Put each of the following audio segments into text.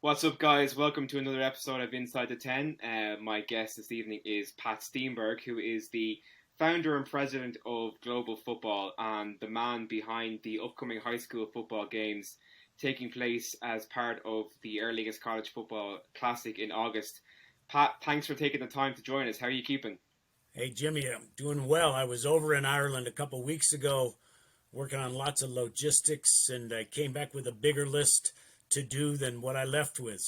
What's up, guys? Welcome to another episode of Inside the 10. My guest this evening is Pat Steenberge, who is the founder and president of Global Football and the man behind the upcoming high school football games taking place as part of the Aer Lingus College Football Classic in August. Pat, thanks for taking the time to join us. How are you keeping? Hey, Jimmy, I'm doing well. I was over in Ireland a couple weeks ago working on lots of logistics, and I came back with a bigger list to do than what I left with.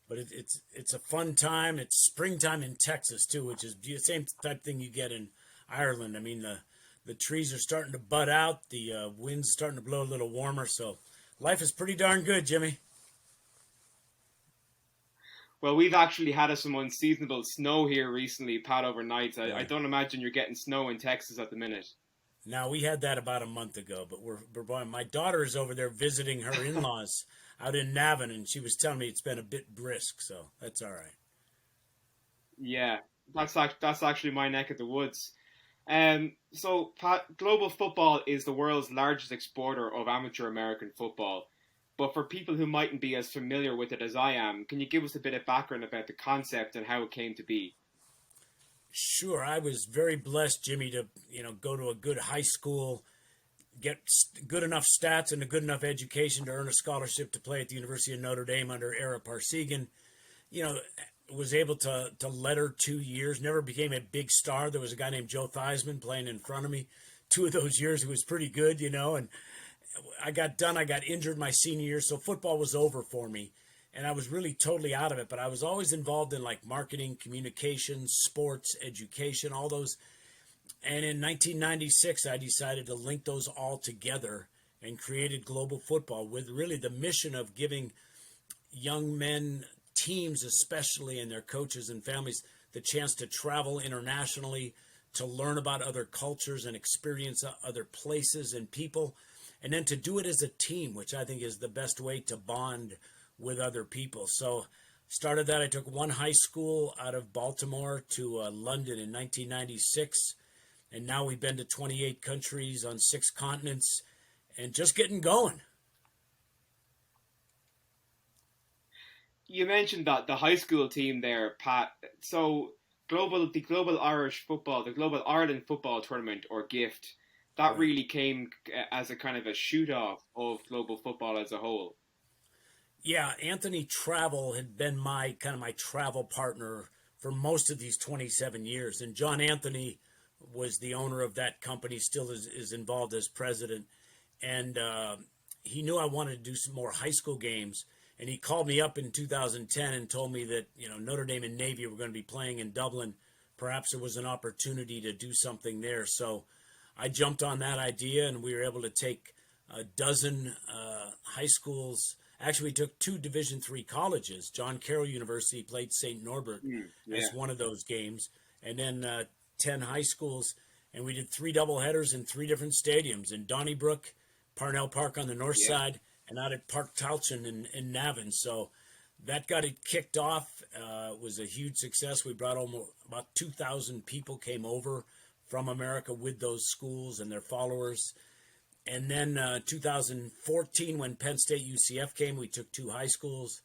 But it's a fun time. It's springtime in Texas too, which is the same type thing you get in Ireland. I mean, the trees are starting to bud out, the wind's starting to blow a little warmer, so life is pretty darn good, Jimmy. Well, we've actually had some unseasonable snow here recently, Pat, overnight. I Yeah. don't imagine you're getting snow in Texas at the minute. Now we had that about a month ago, but my daughter is over there visiting her in-laws out in Navan, and she was telling me it's been a bit brisk, so that's all right. Yeah, that's actually my neck of the woods. So, Pat, global football is the world's largest exporter of amateur American football. But for people who mightn't be as familiar with it as I am, can you give us a bit of background about the concept and how it came to be? Sure, I was very blessed, Jimmy, to go to a good high school, get good enough stats and a good enough education to earn a scholarship to play at the University of Notre Dame under Ara Parsegan. You know, was able to letter 2 years. Never became a big star. There was a guy named Joe Theismann playing in front of me. 2 of those years, who was pretty good, and I got done. I got injured my senior year, so football was over for me, and I was really totally out of it. But I was always involved in like marketing, communications, sports, education, all those. And in 1996, I decided to link those all together and created Global Football with really the mission of giving young men, teams especially, and their coaches and families the chance to travel internationally, to learn about other cultures and experience other places and people, and then to do it as a team, which I think is the best way to bond with other people. So started that. I took one high school out of Baltimore to London in 1996, and now we've been to 28 countries on 6 continents and just getting going. You mentioned that the high school team there, Pat. So the Global Irish Football, the Global Ireland Football Tournament or Gift, that Right. really came as a kind of a shoot off of global football as a whole. Yeah, Anthony Travel had been my kind of my travel partner for most of these 27 years. And John Anthony was the owner of that company, still is involved as president. And he knew I wanted to do some more high school games. And he called me up in 2010 and told me that, Notre Dame and Navy were going to be playing in Dublin. Perhaps there was an opportunity to do something there. So I jumped on that idea, and we were able to take a dozen high schools. Actually, we took two Division III colleges. John Carroll University played St. Norbert Yeah, as one of those games, and then 10 high schools. And we did three doubleheaders in three different stadiums in Donnybrook, Parnell Park on the north yeah. side, and out at Park Townsend in Navan. So that got it kicked off. It was a huge success. We brought almost about 2,000 people came over from America with those schools and their followers. And then 2014, when Penn State UCF came, we took two high schools.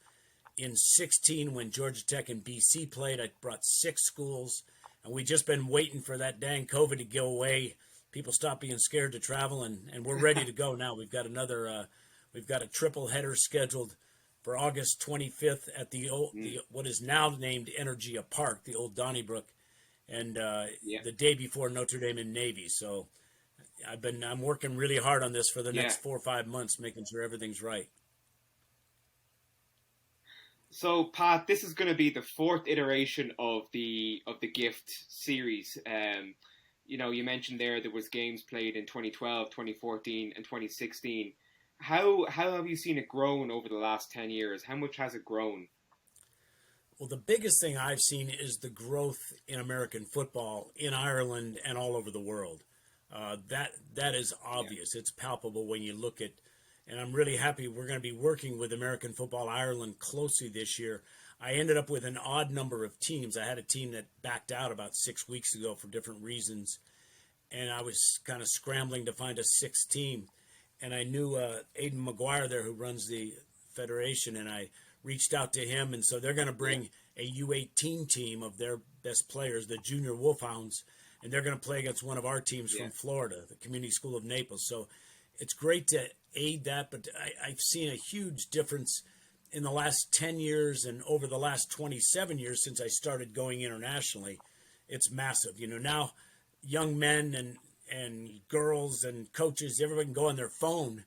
In 16, when Georgia Tech and BC played, I brought six schools. And we just been waiting for that dang COVID to go away. People stop being scared to travel, and we're ready to go now. We've got a triple header scheduled for August 25th at the what is now named Energia Park, the old Donnybrook, and Yeah, the day before Notre Dame and Navy. So I'm working really hard on this for the yeah. next 4 or 5 months, making sure everything's right. So, Pat, this is going to be the fourth iteration of the Gift series. You mentioned there was games played in 2012, 2014, and 2016. How have you seen it grown over the last 10 years? How much has it grown? Well, the biggest thing I've seen is the growth in American football in Ireland and all over the world. That is Yeah, obvious. It's palpable when you look at, and I'm really happy we're going to be working with American Football Ireland closely this year. I ended up with an odd number of teams. I had a team that backed out about 6 weeks ago for different reasons, and I was kind of scrambling to find a sixth team. And I knew Aidan McGuire there, who runs the federation, and I reached out to him, and so they're going to bring a U18 team of their best players, the Junior Wolfhounds, and they're going to play against one of our teams from Florida, the Community School of Naples. So it's great to aid that, but I've seen a huge difference in the last 10 years and over the last 27 years since I started going internationally. It's massive. Now young men and girls and coaches, everybody can go on their phone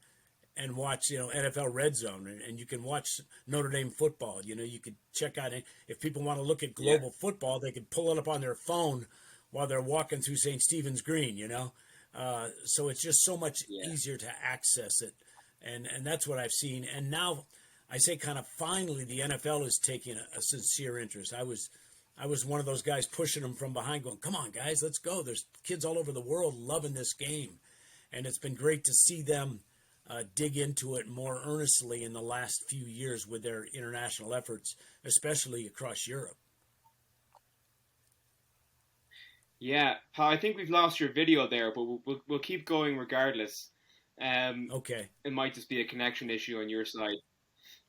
and watch, NFL Red Zone, and you can watch Notre Dame football. You could check out, if people want to look at global football, they could pull it up on their phone while they're walking through St. Stephen's Green, So it's just so much easier to access it. And that's what I've seen. And now I say kind of finally the NFL is taking a sincere interest. I was one of those guys pushing them from behind going, come on, guys, let's go. There's kids all over the world loving this game. And it's been great to see them dig into it more earnestly in the last few years with their international efforts, especially across Europe. Yeah, I think we've lost your video there, but we'll keep going regardless. Okay. It might just be a connection issue on your side.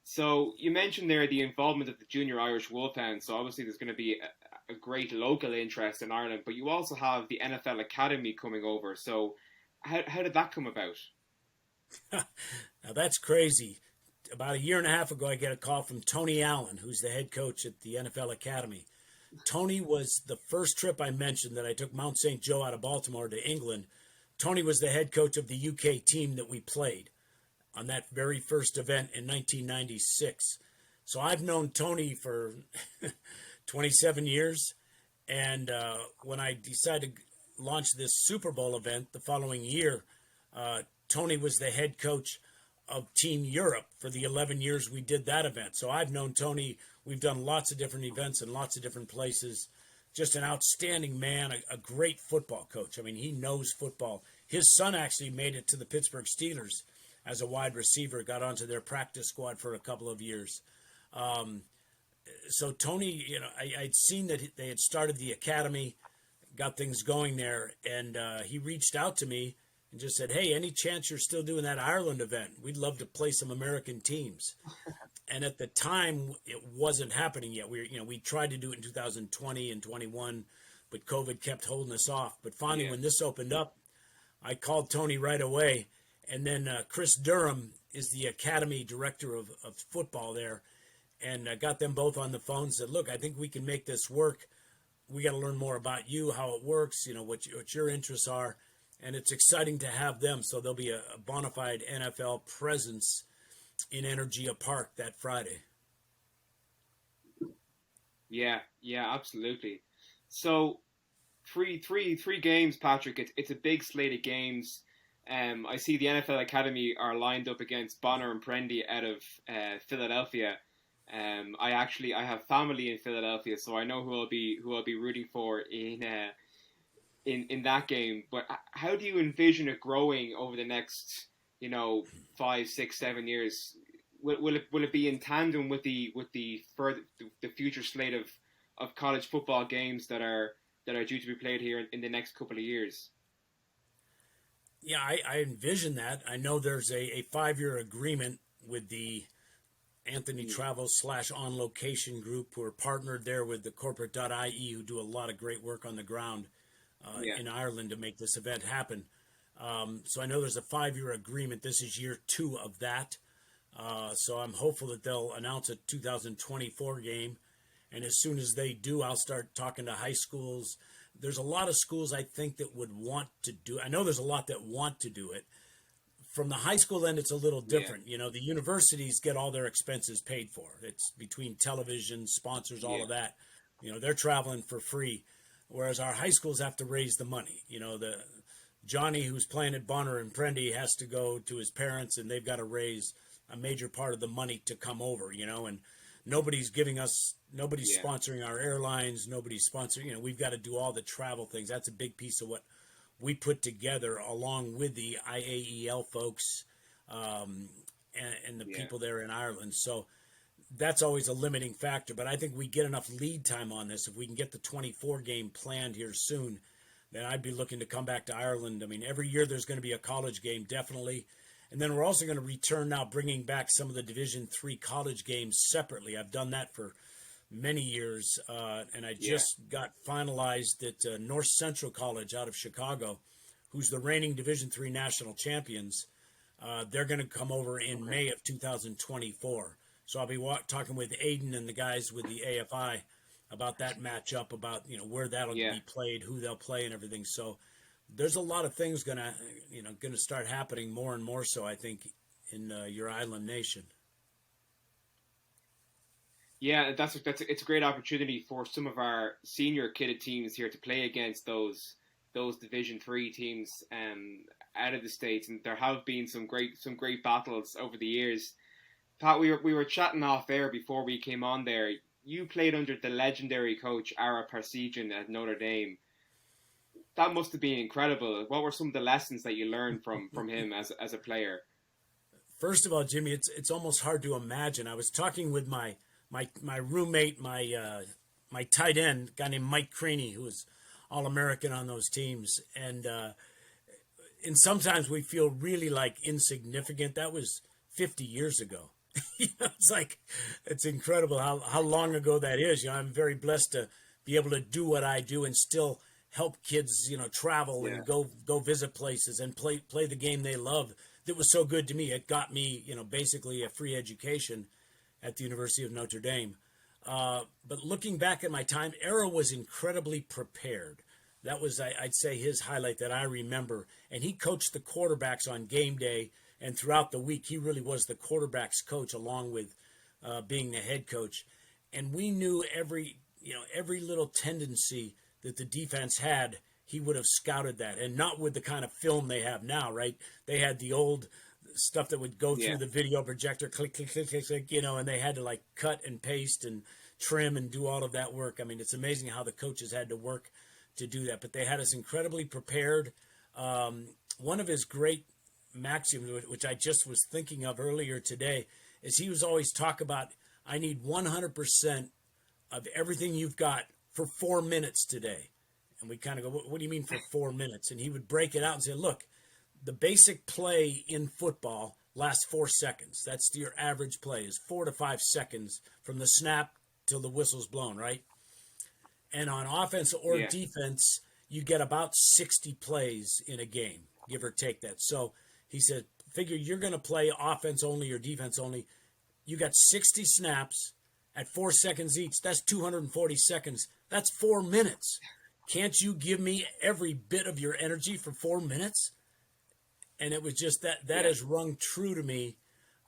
So you mentioned there the involvement of the Junior Irish Wolfhounds. So obviously there's going to be a great local interest in Ireland, but you also have the NFL Academy coming over. So how did that come about? Now that's crazy. About a year and a half ago, I get a call from Tony Allen, who's the head coach at the NFL Academy. Tony was the first trip I mentioned that I took Mount St. Joe out of Baltimore to England. Tony was the head coach of the UK team that we played on that very first event in 1996. So I've known Tony for 27 years. And when I decided to launch this Super Bowl event the following year, Tony was the head coach of Team Europe for the 11 years we did that event. So I've known Tony. We've done lots of different events in lots of different places. Just an outstanding man, a great football coach. I mean, he knows football. His son actually made it to the Pittsburgh Steelers as a wide receiver, got onto their practice squad for a couple of years. So Tony, I'd seen that they had started the academy, got things going there, and he reached out to me and just said, hey, any chance you're still doing that Ireland event? We'd love to play some American teams. And at the time, it wasn't happening yet. We tried to do it in 2020 and 21, but COVID kept holding us off. But finally, when this opened up, I called Tony right away. And then Chris Durham is the academy director of football there. And I got them both on the phone and said, look, I think we can make this work. We got to learn more about you, how it works, what your interests are. And it's exciting to have them. So there'll be a bona fide NFL presence in Energia Park that Friday. Yeah, absolutely. So three games, Patrick. It's a big slate of games. I see the NFL Academy are lined up against Bonner and Prendy out of Philadelphia. I have family in Philadelphia, so I know who I'll be rooting for in that game. But how do you envision it growing over the next 5, 6, 7 years? Will it be in tandem with the future slate of college football games that are due to be played here in the next couple of years? Yeah, I envision that. I know there's a 5-year agreement with the Anthony Travels / On Location group, who are partnered there with the corporate.ie, who do a lot of great work on the ground in Ireland to make this event happen. So I know there's a 5-year agreement. This is year 2 of that. So I'm hopeful that they'll announce a 2024 game. And as soon as they do, I'll start talking to high schools. There's a lot of schools I think that would want to do it. I know there's a lot that want to do it. From the high school end, it's a little different. The universities get all their expenses paid for. It's between television, sponsors, all of that. They're traveling for free, whereas our high schools have to raise the money. The Johnny who's playing at Bonner and Prendy has to go to his parents, and they've got to raise a major part of the money to come over, and nobody's sponsoring our airlines. Nobody's sponsoring, we've got to do all the travel things. That's a big piece of what we put together along with the IAEL folks and the people there in Ireland. So that's always a limiting factor, but I think we get enough lead time on this. If we can get the 24 game planned here soon, then I'd be looking to come back to Ireland. I mean, every year there's going to be a college game, definitely. And then we're also going to return now, bringing back some of the Division III college games separately. I've done that for many years, and I just got finalized at North Central College out of Chicago, who's the reigning Division III national champions. They're going to come over in May of 2024. So I'll be talking with Aiden and the guys with the AFI about that matchup, about where that'll be played, who they'll play, and everything. So there's a lot of things gonna start happening more and more. So I think in your island nation. Yeah, it's a great opportunity for some of our senior kidded teams here to play against those Division III teams out of the States, and there have been some great battles over the years. Pat, we were chatting off air before we came on there. You played under the legendary coach Ara Parsegian at Notre Dame. That must have been incredible. What were some of the lessons that you learned from him as a player? First of all, Jimmy, it's almost hard to imagine. I was talking with my roommate, my tight end, a guy named Mike Craney, who was All-American on those teams, and sometimes we feel really like insignificant. That was 50 years ago. It's incredible how long ago that is. I'm very blessed to be able to do what I do and still help kids, travel and go visit places and play the game they love. That was so good to me. It got me, basically a free education at the University of Notre Dame. But looking back at my time, Ara was incredibly prepared. That was, I'd say, his highlight that I remember. And he coached the quarterbacks on game day. And throughout the week, he really was the quarterback's coach, along with being the head coach. And we knew every little tendency that the defense had, he would have scouted that. And not with the kind of film they have now, right? They had the old stuff that would go through the video projector, click, click, click, click, click, and they had to cut and paste and trim and do all of that work. I mean, it's amazing how the coaches had to work to do that. But they had us incredibly prepared. One of his great maxim, which I just was thinking of earlier today, is he was always talk about, I need 100% of everything you've got for 4 minutes today. And we kind of go, what do you mean for 4 minutes? And he would break it out and say, look, the basic play in football lasts 4 seconds. That's your average play, is 4 to 5 seconds from the snap till the whistle's blown, right? And on offense or defense, you get about 60 plays in a game, give or take that. So he said, figure you're going to play offense only or defense only. You got 60 snaps at 4 seconds each. That's 240 seconds. That's 4 minutes. Can't you give me every bit of your energy for 4 minutes? And it was just that has rung true to me,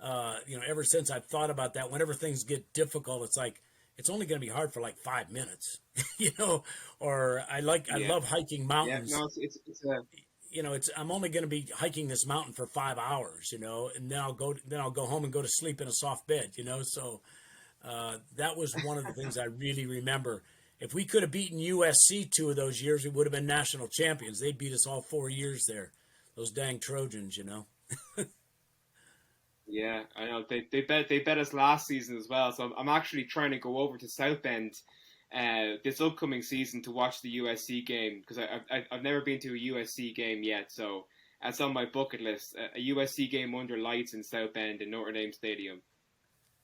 ever since I've thought about that. Whenever things get difficult, it's like, it's only going to be hard for 5 minutes, or I love hiking mountains. Yeah, no, it's I'm only going to be hiking this mountain for 5 hours, and then I'll go home and go to sleep in a soft bed, So that was one of the things I really remember. If we could have beaten USC 2 of those years, we would have been national champions. They beat us all 4 years there. Those dang Trojans, Yeah, I know. They bet us last season as well. So I'm actually trying to go over to South Bend this upcoming season to watch the USC game, because I've never been to a USC game yet. So that's on my bucket list. A USC game under lights in South Bend in Notre Dame Stadium.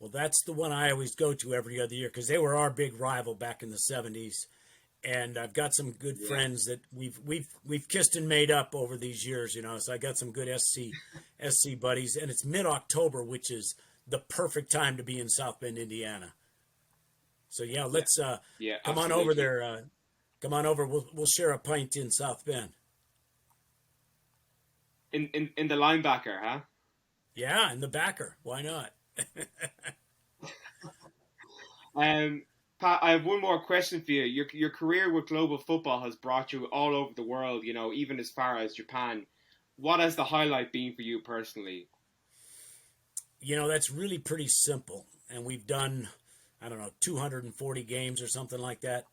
Well, that's the one I always go to every other year, because they were our big rival back in the 70s. And I've got some good friends that we've kissed and made up over these years, So I got some good SC buddies, and it's mid-October, which is the perfect time to be in South Bend, Indiana. So let's come on over there. Come on over. We'll share a pint in South Bend. In the linebacker, huh? Yeah, in the backer. Why not? Pat, I have one more question for you. Your career with global football has brought you all over the world, even as far as Japan. What has the highlight been for you personally? That's really pretty simple. And we've done, 240 games or something like that.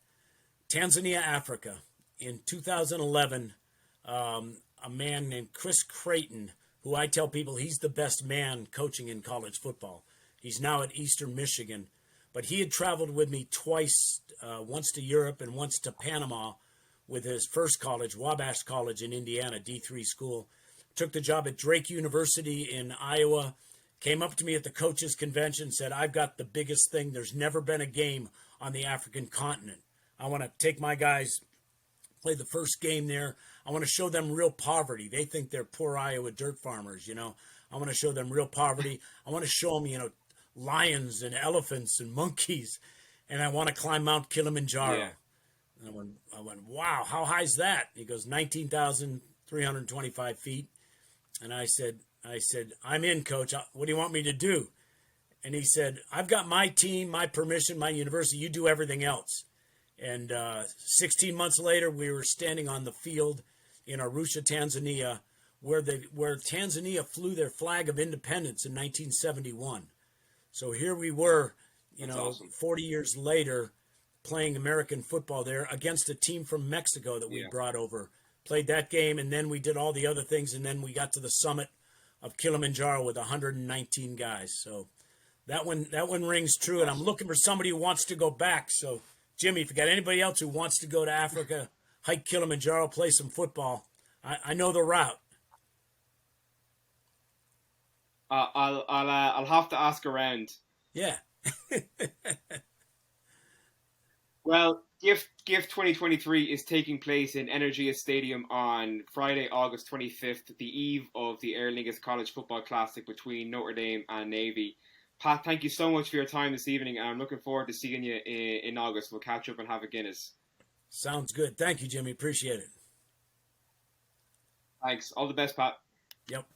Tanzania, Africa. In 2011, a man named Chris Creighton, who I tell people he's the best man coaching in college football. He's now at Eastern Michigan. But he had traveled with me twice, once to Europe and once to Panama with his first college, Wabash College in Indiana, D3 school. took the job at Drake University in Iowa, came up to me at the coaches convention, said, I've got the biggest thing. There's never been a game on the African continent. I want to take my guys, play the first game there. I want to show them real poverty. They think they're poor Iowa dirt farmers, I want to show them real poverty. I want to show them, lions and elephants and monkeys. And I want to climb Mount Kilimanjaro. Yeah. And I went, wow, how high is that? He goes, 19,325 feet. And I said, I'm in, coach. What do you want me to do? And he said, I've got my team, my permission, my university. You do everything else. And 16 months later, we were standing on the field in Arusha, Tanzania, where Tanzania flew their flag of independence in 1971. So here we were, awesome. 40 years later, playing American football there against a team from Mexico that we brought over. Played that game, and then we did all the other things, and then we got to the summit of Kilimanjaro with 119 guys. So that one rings true, and I'm looking for somebody who wants to go back. So, Jimmy, if you got anybody else who wants to go to Africa, hike Kilimanjaro, play some football, I know the route. I'll have to ask around. Yeah. Well, GIF 2023 is taking place in Energia Stadium on Friday, August 25th, the eve of the Aer Lingus College Football Classic between Notre Dame and Navy. Pat, thank you so much for your time this evening, and I'm looking forward to seeing you in August. We'll catch up and have a Guinness. Sounds good. Thank you, Jimmy. Appreciate it. Thanks. All the best, Pat. Yep.